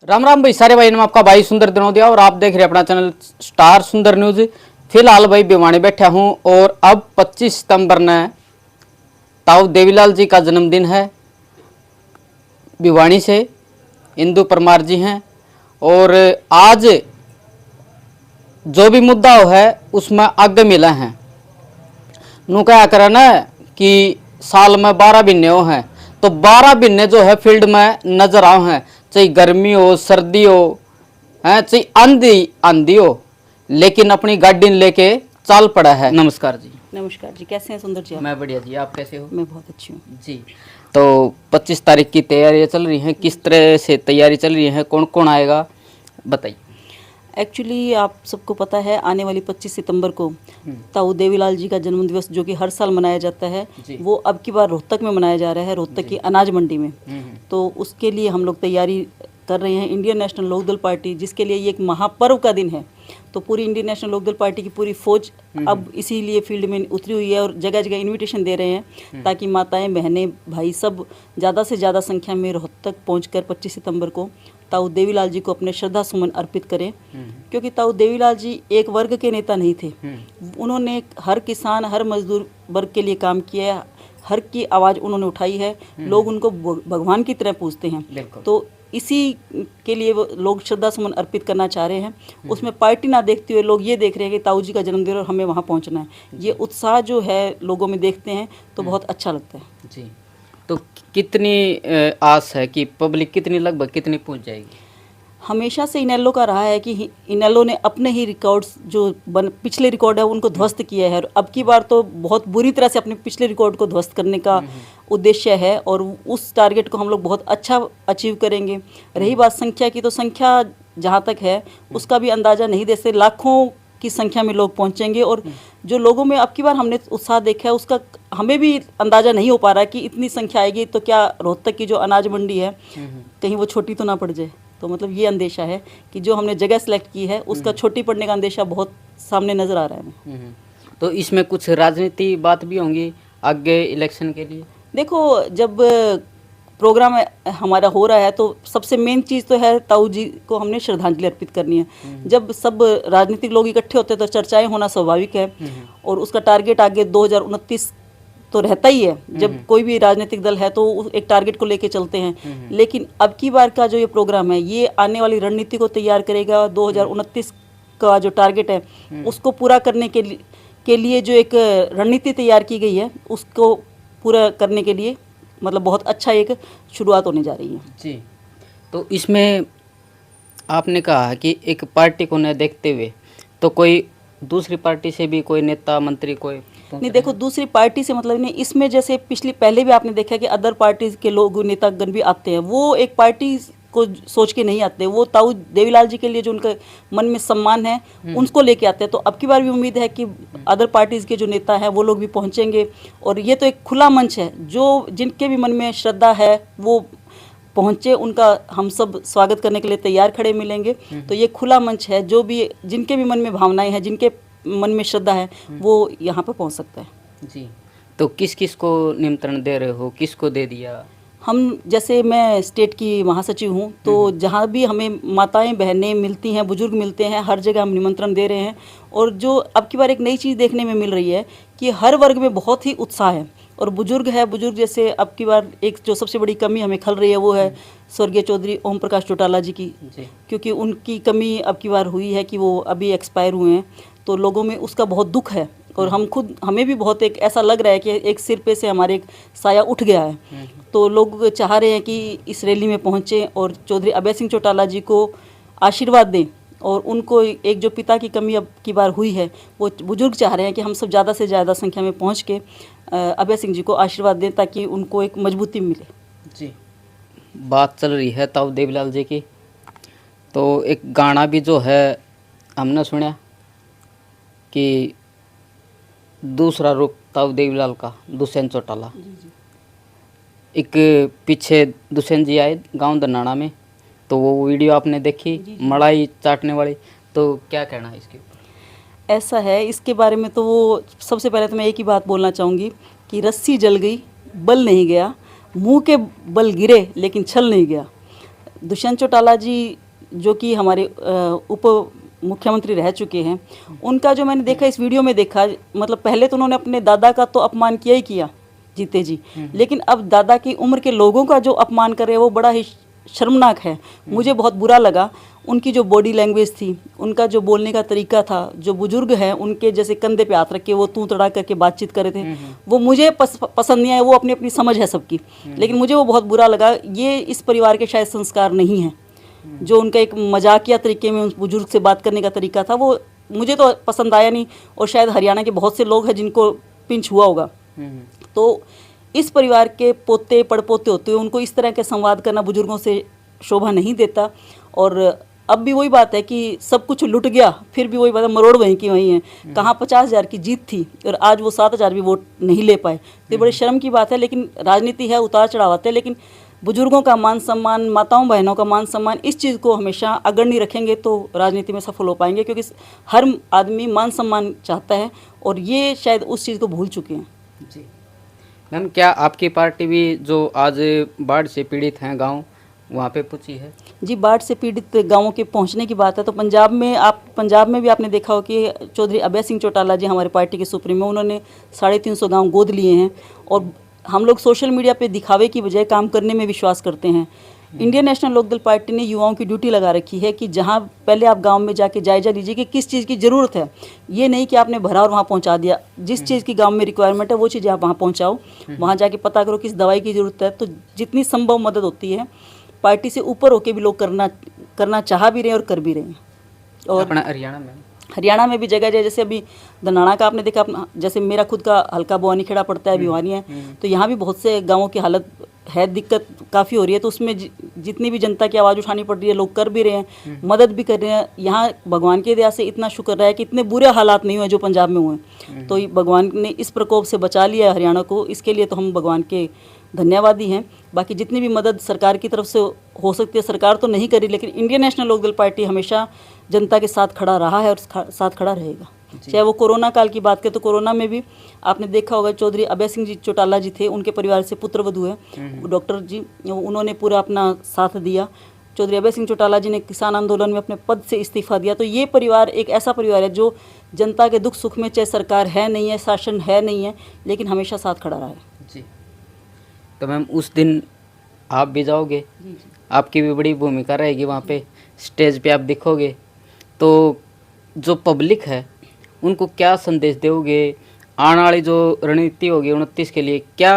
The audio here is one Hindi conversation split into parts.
राम राम भाई सारे भाई, नाम आपका भाई सुंदर दिनोदिया और आप देख रहे हैं अपना चैनल स्टार सुंदर न्यूज। फिलहाल भाई भिवानी बैठा हूं और अब 25 सितंबर ने ताऊ देवीलाल जी का जन्मदिन है। भिवानी से इंदु परमार जी हैं और आज जो भी मुद्दा है उसमें आगे मिला है। नू क्या करा ना कि साल में 12 महीने हो हैं तो 12 महीने जो है फील्ड में नजर आओ हैं, चाहे गर्मी हो सर्दी हो है चाहे आंधी आंधी हो, लेकिन अपनी गाड़ी लेके चाल पड़ा है। नमस्कार जी। नमस्कार जी, कैसे हैं सुंदर जी? मैं बढ़िया जी, आप कैसे हो? मैं बहुत अच्छी हूँ जी। तो 25 तारीख की तैयारियां चल रही हैं, किस तरह से तैयारी चल रही है, कौन कौन आएगा बताइए। एक्चुअली आप सबको पता है आने वाली 25 सितंबर को ताऊ देवीलाल जी का जन्म दिवस जो कि हर साल मनाया जाता है, वो अब की बार रोहतक में मनाया जा रहा है, रोहतक की अनाज मंडी में। तो उसके लिए हम लोग तैयारी कर रहे हैं। इंडियन नेशनल लोकदल पार्टी, जिसके लिए ये एक महापर्व का दिन है, तो पूरी इंडियन नेशनल लोकदल पार्टी की पूरी फौज अब इसीलिए फील्ड में उतरी हुई है और जगह जगह इनविटेशन दे रहे हैं ताकि माताएं बहनें भाई सब ज़्यादा से ज़्यादा संख्या में रोहतक पहुंचकर 25 सितंबर को ताऊ देवीलाल जी को अपने श्रद्धा सुमन अर्पित करें। क्योंकि ताऊ देवीलाल जी एक वर्ग के नेता नहीं थे, उन्होंने हर किसान हर मजदूर वर्ग के लिए काम किया है, हर की आवाज़ उन्होंने उठाई है। लोग उनको भगवान की तरह पूजते हैं, तो इसी के लिए वो लोग श्रद्धा सुमन अर्पित करना चाह रहे हैं। उसमें पार्टी ना देखते हुए लोग ये देख रहे हैं कि ताऊ जी का जन्मदिन और हमें वहाँ पहुँचना है। ये उत्साह जो है लोगों में देखते हैं तो बहुत अच्छा लगता है जी। तो कितनी आस है कि पब्लिक कितनी लगभग कितनी पहुँच जाएगी? हमेशा से इनेलो का रहा है कि इनेलो ने अपने ही रिकॉर्ड्स जो पिछले रिकॉर्ड है उनको ध्वस्त किया है, और अब की बार तो बहुत बुरी तरह से अपने पिछले रिकॉर्ड को ध्वस्त करने का उद्देश्य है और उस टारगेट को हम लोग बहुत अच्छा अचीव करेंगे। रही बात संख्या की, तो संख्या जहाँ तक है उसका भी अंदाज़ा नहीं दे सकते, लाखों की संख्या में लोग पहुँचेंगे। और जो लोगों में अब की बार हमने उत्साह देखा है उसका हमें भी अंदाज़ा नहीं हो पा रहा कि इतनी संख्या आएगी, तो क्या रोहतक की जो अनाज मंडी है कहीं वो छोटी तो ना पड़ जाए। तो मतलब ये अंदेशा है कि जो हमने जगह सेलेक्ट की है उसका छोटी पड़ने का अंदेशा बहुत सामने नज़र आ रहा है। तो इसमें कुछ राजनीति बात भी होंगी आगे इलेक्शन के लिए? देखो, जब प्रोग्राम हमारा हो रहा है तो सबसे मेन चीज़ तो है ताऊ जी को हमने श्रद्धांजलि अर्पित करनी है। जब सब राजनीतिक लोग इकट्ठे होते हैं तो चर्चाएं होना स्वाभाविक है, और उसका टारगेट आगे 2029 तो रहता ही है। जब कोई भी राजनीतिक दल है तो एक टारगेट को लेके चलते हैं, लेकिन अब की बार का जो ये प्रोग्राम है ये आने वाली रणनीति को तैयार करेगा। 2029 का जो टारगेट है उसको पूरा करने के लिए जो एक रणनीति तैयार की गई है उसको पूरा करने के लिए मतलब बहुत अच्छा एक शुरुआत होने जा रही है जी। तो इसमें आपने कहा कि एक पार्टी को न देखते हुए तो कोई दूसरी पार्टी से भी कोई नेता मंत्री कोई नहीं, देखो दूसरी पार्टी से मतलब नहीं, इसमें जैसे पहले भी आपने देखा कि अदर पार्टीज के लोग नेतागण भी आते हैं, वो एक पार्टी को सोच के नहीं आते, वो ताऊ देवीलाल जी के लिए जो उनके मन में सम्मान है उनको लेके आते हैं। तो अब की बार भी उम्मीद है कि अदर पार्टीज के जो नेता हैं वो लोग भी पहुंचेंगे, और ये तो एक खुला मंच है, जो जिनके भी मन में श्रद्धा है वो पहुँचे, उनका हम सब स्वागत करने के लिए तैयार खड़े मिलेंगे। तो ये खुला मंच है, जो भी जिनके भी मन में भावनाएं हैं, जिनके मन में श्रद्धा है वो यहाँ पर पहुँच सकता है जी। तो किस किस को निमंत्रण दे रहे हो, किसको दे दिया? हम जैसे मैं स्टेट की महासचिव हूँ, तो जहाँ भी हमें माताएं बहनें मिलती हैं, बुजुर्ग मिलते हैं, हर जगह हम निमंत्रण दे रहे हैं। और जो अब की बार एक नई चीज़ देखने में मिल रही है कि हर वर्ग में बहुत ही उत्साह है, और बुजुर्ग है, बुजुर्ग जैसे अब की बार एक जो सबसे बड़ी कमी हमें खल रही है वो है स्वर्गीय चौधरी ओम प्रकाश चौटाला जी की, क्योंकि उनकी कमी अब की बार हुई है कि वो अभी एक्सपायर हुए हैं, तो लोगों में उसका बहुत दुख है। और हमें भी बहुत एक ऐसा लग रहा है कि एक सिर पे से हमारे एक साया उठ गया है, तो लोग चाह रहे हैं कि इस रैली में पहुँचें और चौधरी अभय सिंह चौटाला जी को आशीर्वाद दें, और उनको एक जो पिता की कमी अब की बार हुई है वो बुजुर्ग चाह रहे हैं कि हम सब ज़्यादा से ज़्यादा संख्या में पहुँच के अभय सिंह जी को आशीर्वाद दें ताकि उनको एक मजबूती मिले जी। बात चल रही है ताऊ देवीलाल जी की, तो एक गाना भी जो है हमने सुना कि दूसरा रूप ताऊ देवीलाल का दुष्यंत चौटाला। एक पीछे दुष्यंत जी आए गांव दन्नाना में, तो वो वीडियो आपने देखी मलाई चाटने वाली, तो क्या कहना है इसके ऊपर? ऐसा है, इसके बारे में तो वो सबसे पहले तो मैं एक ही बात बोलना चाहूँगी कि रस्सी जल गई बल नहीं गया, मुंह के बल गिरे लेकिन छल नहीं गया। दुष्यंत चौटाला जी जो कि हमारे उप मुख्यमंत्री रह चुके हैं, उनका जो मैंने देखा इस वीडियो में देखा, मतलब पहले तो उन्होंने अपने दादा का तो अपमान किया ही किया जीते जी, लेकिन अब दादा की उम्र के लोगों का जो अपमान कर रहे हैं वो बड़ा ही शर्मनाक है। मुझे बहुत बुरा लगा। उनकी जो बॉडी लैंग्वेज थी, उनका जो बोलने का तरीका था, जो बुजुर्ग हैं उनके जैसे कंधे पे हाथ रख के वो तू तड़ा करके बातचीत कर रहे थे, वो मुझे पसंद नहीं आया। वो अपनी अपनी समझ है सबकी, लेकिन मुझे वो बहुत बुरा लगा। ये इस परिवार के शायद संस्कार नहीं हैं। जो उनका एक मजाकिया तरीके में उस बुजुर्ग से बात करने का तरीका था, वो मुझे तो पसंद आया नहीं, और शायद हरियाणा के बहुत से लोग हैं जिनको पिंच हुआ होगा। तो इस परिवार के पोते पड़पोते होते हुए उनको इस तरह के संवाद करना बुजुर्गों से शोभा नहीं देता। और अब भी वही बात है कि सब कुछ लुट गया, फिर भी वही बात है, मरोड़ वहीं की वहीं है। कहाँ 50,000 की जीत थी और आज वो 7,000 भी वोट नहीं ले पाए। तो ये बड़ी शर्म की बात है, लेकिन राजनीति है, उतार चढ़ाव आते हैं। लेकिन बुजुर्गों का मान सम्मान, माताओं बहनों का मान सम्मान, इस चीज़ को हमेशा अग्रणी रखेंगे तो राजनीति में सफल हो पाएंगे, क्योंकि हर आदमी मान सम्मान चाहता है और ये शायद उस चीज़ को भूल चुके हैं। जी मैम, क्या आपकी पार्टी भी जो आज बाढ़ से पीड़ित हैं गांव, वहाँ पे पहुंची है? जी, बाढ़ से पीड़ित गांवों के पहुंचने की बात है तो पंजाब में भी आपने देखा हो कि चौधरी अभय सिंह चौटाला जी हमारी पार्टी के सुप्रीमो, उन्होंने 350 गांव गोद लिए हैं। और हम लोग सोशल मीडिया पे दिखावे की बजाय काम करने में विश्वास करते हैं। इंडियन नेशनल लोकदल पार्टी ने युवाओं की ड्यूटी लगा रखी है कि जहां पहले आप गांव में जाके जायजा लीजिए कि किस चीज़ की ज़रूरत है। ये नहीं कि आपने भरा और वहाँ पहुँचा दिया। जिस चीज़ की गांव में रिक्वायरमेंट है वो चीज़ आप वहाँ पहुँचाओ, वहाँ जाके पता करो किस दवाई की ज़रूरत है। तो जितनी संभव मदद होती है, पार्टी से ऊपर होके भी लोग करना चाह भी रहे हैं और कर भी रहे हैं। और अपना हरियाणा में भी जगह जगह, जैसे अभी धनाना का आपने देखा, जैसे मेरा खुद का हल्का बुआनी खेड़ा पड़ता है, भिवानी है, तो यहाँ भी बहुत से गाँवों की हालत है, दिक्कत काफ़ी हो रही है। तो उसमें जितनी भी जनता की आवाज़ उठानी पड़ रही है, लोग कर भी रहे हैं, मदद भी कर रहे हैं। यहाँ भगवान की दया से इतना शुक्र रहा है कि इतने बुरे हालात नहीं हुए जो पंजाब में हुए। तो भगवान ने इस प्रकोप से बचा लिया है हरियाणा को, इसके लिए तो हम भगवान के धन्यवादी हैं। बाकी जितनी भी मदद सरकार की तरफ से हो सकती है, सरकार तो नहीं करी, लेकिन इंडियन नेशनल लोकदल पार्टी हमेशा जनता के साथ खड़ा रहा है और साथ खड़ा रहेगा। चाहे वो कोरोना काल की बात करें तो कोरोना में भी आपने देखा होगा, चौधरी अभय सिंह जी चौटाला जी थे, उनके परिवार से पुत्रवधू है डॉक्टर जी, उन्होंने पूरा अपना साथ दिया। चौधरी अभय सिंह चौटाला जी ने किसान आंदोलन में अपने पद से इस्तीफा दिया। तो ये परिवार एक ऐसा परिवार है जो जनता के दुख सुख में, चाहे सरकार है नहीं है, शासन है नहीं है, लेकिन हमेशा साथ खड़ा रहा है। जी, तो मैम उस दिन आप भी जाओगे, आपकी भी बड़ी भूमिका रहेगी वहाँ पे, स्टेज पे आप दिखोगे, तो जो पब्लिक है उनको क्या संदेश दोगे? आने वाली जो रणनीति होगी 29 के लिए, क्या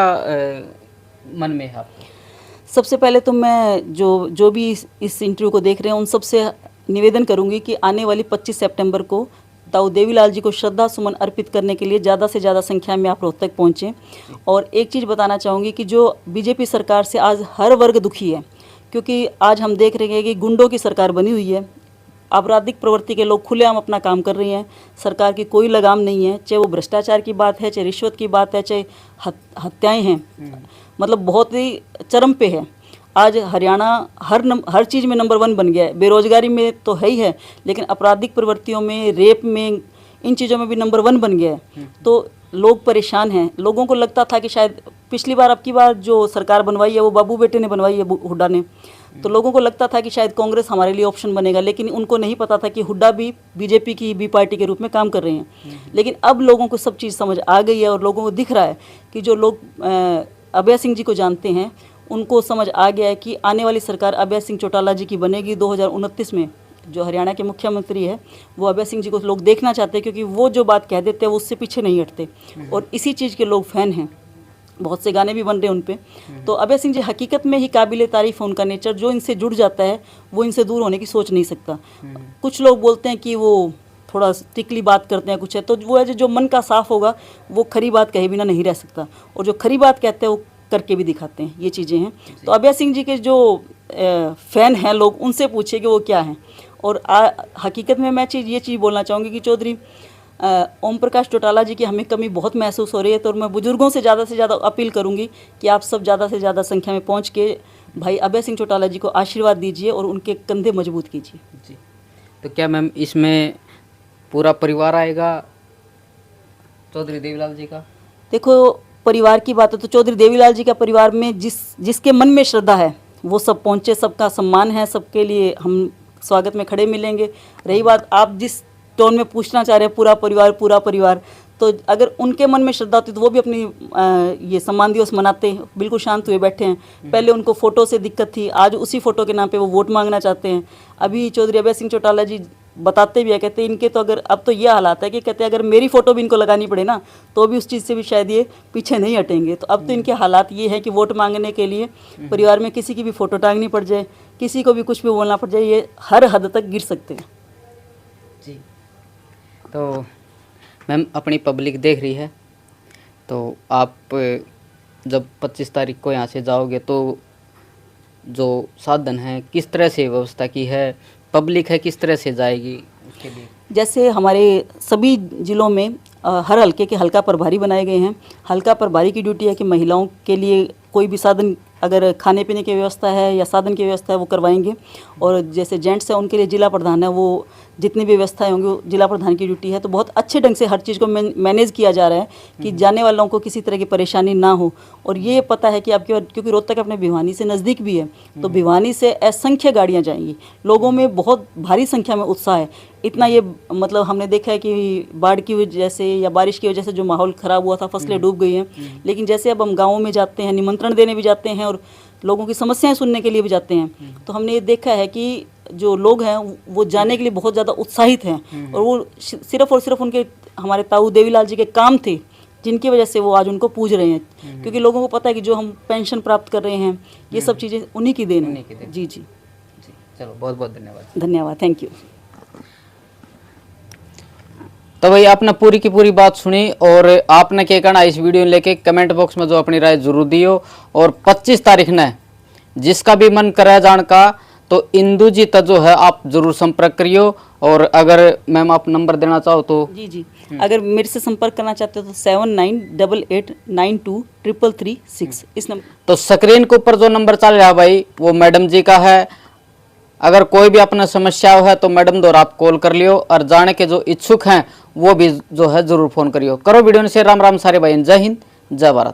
मन में है आपके? सबसे पहले तो मैं जो भी इस इंटरव्यू को देख रहे हैं उन सबसे निवेदन करूंगी कि आने वाली 25 सितंबर को ताऊ देवीलाल जी को श्रद्धा सुमन अर्पित करने के लिए ज़्यादा से ज़्यादा संख्या में आप रोहतक पहुँचें। और एक चीज़ बताना चाहूँगी कि जो बीजेपी सरकार से आज हर वर्ग दुखी है, क्योंकि आज हम देख रहे हैं कि गुंडों की सरकार बनी हुई है, आपराधिक प्रवृत्ति के लोग खुलेआम अपना काम कर रहे हैं, सरकार की कोई लगाम नहीं है, चाहे वो भ्रष्टाचार की बात है, चाहे रिश्वत की बात है, चाहे हत्याएं हैं, मतलब बहुत ही चरम पे है। आज हरियाणा हर चीज़ में नंबर 1 बन गया है। बेरोजगारी में तो है ही है, लेकिन आपराधिक प्रवृत्तियों में, रेप में, इन चीज़ों में भी नंबर 1 बन गया है। तो लोग परेशान हैं। लोगों को लगता था कि शायद पिछली बार, अब की बार जो सरकार बनवाई है वो बाबू बेटे ने बनवाई है, हुड्डा ने, तो लोगों को लगता था कि शायद कांग्रेस हमारे लिए ऑप्शन बनेगा, लेकिन उनको नहीं पता था कि हुड्डा भी बीजेपी की बी पार्टी के रूप में काम कर रहे हैं। लेकिन अब लोगों को सब चीज़ समझ आ गई है और लोगों को दिख रहा है कि जो लोग अभय सिंह जी को जानते हैं उनको समझ आ गया है कि आने वाली सरकार अभय सिंह चौटाला जी की बनेगी 2029 में। जो हरियाणा के मुख्यमंत्री है वो अभय सिंह जी को लोग देखना चाहते हैं, क्योंकि वो जो बात कह देते हैं वो उससे पीछे नहीं हटते, और इसी चीज़ के लोग फैन हैं। बहुत से गाने भी बन रहे हैं उन पे। तो अभय सिंह जी हकीकत में ही काबिले तारीफ है उनका नेचर। जो इनसे जुड़ जाता है वो इनसे दूर होने की सोच नहीं सकता। कुछ लोग बोलते हैं कि वो थोड़ा टिकली बात करते हैं, कुछ है, तो वो है जो मन का साफ होगा वो खरी बात कहे बिना नहीं रह सकता, और जो खरी बात कहते हैं वो करके भी दिखाते हैं। ये चीज़ें हैं। तो अभय सिंह जी के जो फैन हैं लोग, उनसे पूछिए कि वो क्या हैं। और हकीकत में मैं ये चीज़ बोलना चाहूँगी कि चौधरी ओम प्रकाश चौटाला जी की हमें कमी बहुत महसूस हो रही है। तो मैं बुजुर्गों से ज़्यादा अपील करूंगी कि आप सब ज़्यादा से ज़्यादा संख्या में पहुंच के भाई अभय सिंह चौटाला जी को आशीर्वाद दीजिए और उनके कंधे मजबूत कीजिए। जी, तो क्या मैम इसमें पूरा परिवार आएगा चौधरी देवीलाल जी का? देखो, परिवार की बात है तो चौधरी देवीलाल जी का परिवार में जिसके मन में श्रद्धा है वो सब पहुँचे, सबका सम्मान है, सबके लिए हम स्वागत में खड़े मिलेंगे। रही बात आप जिस टोन में पूछना चाह रहे हैं पूरा परिवार, तो अगर उनके मन में श्रद्धा होती तो वो भी अपनी ये सम्मान दिवस मनाते हैं, बिल्कुल शांत हुए बैठे हैं। पहले उनको फ़ोटो से दिक्कत थी, आज उसी फ़ोटो के नाम पे वो वोट मांगना चाहते हैं। अभी चौधरी अभय सिंह चौटाला जी बताते भी है, कहते हैं इनके तो अगर अब तो ये हालात है कि कहते हैं अगर मेरी फ़ोटो भी इनको लगानी पड़े ना तो भी उस चीज़ से भी शायद ये पीछे नहीं हटेंगे। तो अब तो इनके हालात ये है कि वोट मांगने के लिए परिवार में किसी की भी फ़ोटो टांगनी पड़ जाए, किसी को भी कुछ भी बोलना पड़ जाए, ये हर हद तक गिर सकते हैं। जी, तो मैम अपनी पब्लिक देख रही है, तो आप जब 25 तारीख को यहाँ से जाओगे तो जो साधन है किस तरह से व्यवस्था की है, पब्लिक है किस तरह से जाएगी उसके लिए? जैसे हमारे सभी ज़िलों में हर हलके के हल्का प्रभारी बनाए गए हैं। हल्का प्रभारी की ड्यूटी है कि महिलाओं के लिए कोई भी साधन, अगर खाने पीने की व्यवस्था है या साधन की व्यवस्था है वो करवाएंगे। और जैसे जेंट्स है उनके लिए जिला प्रधान है, वो जितनी भी व्यवस्थाएं होंगी वो जिला प्रधान की ड्यूटी है। तो बहुत अच्छे ढंग से हर चीज़ को मैनेज किया जा रहा है कि जाने वालों को किसी तरह की परेशानी ना हो। और ये पता है कि आपके, क्योंकि रोहतक अपने भिवानी से नज़दीक भी है, तो भिवानी से असंख्य गाड़ियाँ जाएंगी। लोगों में बहुत भारी संख्या में उत्साह है। इतना ये मतलब हमने देखा है कि बाढ़ की वजह से या बारिश की वजह से जो माहौल ख़राब हुआ था, फसलें डूब गई हैं, लेकिन जैसे अब हम गाँवों में जाते हैं, निमंत्रण देने भी जाते हैं और लोगों की समस्याएं सुनने के लिए भी जाते हैं, तो हमने ये देखा है कि जो लोग हैं वो जाने के लिए बहुत ज़्यादा उत्साहित हैं। और वो सिर्फ और सिर्फ उनके हमारे ताऊ देवीलाल जी के काम थे जिनकी वजह से वो आज उनको पूज रहे हैं, क्योंकि लोगों को पता है कि जो हम पेंशन प्राप्त कर रहे हैं ये सब चीज़ें उन्हीं की देन है। जी जी, चलो बहुत बहुत धन्यवाद। धन्यवाद, थैंक यू। तो भाई आपने पूरी की पूरी बात सुनी और आपने क्या कहना इस वीडियो लेके कमेंट बॉक्स में जो अपनी राय जरूर दियो। और 25 तारीख ने जिसका भी मन करे जान का तो इंदू जी तक जो है आप जरूर संपर्क करियो। और अगर मैम आप नंबर देना चाहो तो? जी जी, अगर मेरे से संपर्क करना चाहते हो तो 7988923336 इस नंबर। तो स्क्रीन के ऊपर जो नंबर चल रहा है भाई वो मैडम जी का है। अगर कोई भी अपना समस्या है तो मैडम द्वारा आप कॉल कर लियो। और जाने के जो इच्छुक हैं वो भी जो है जरूर फोन करियो। करो वीडियो से राम राम सारे भाई, जय हिंद जय भारत।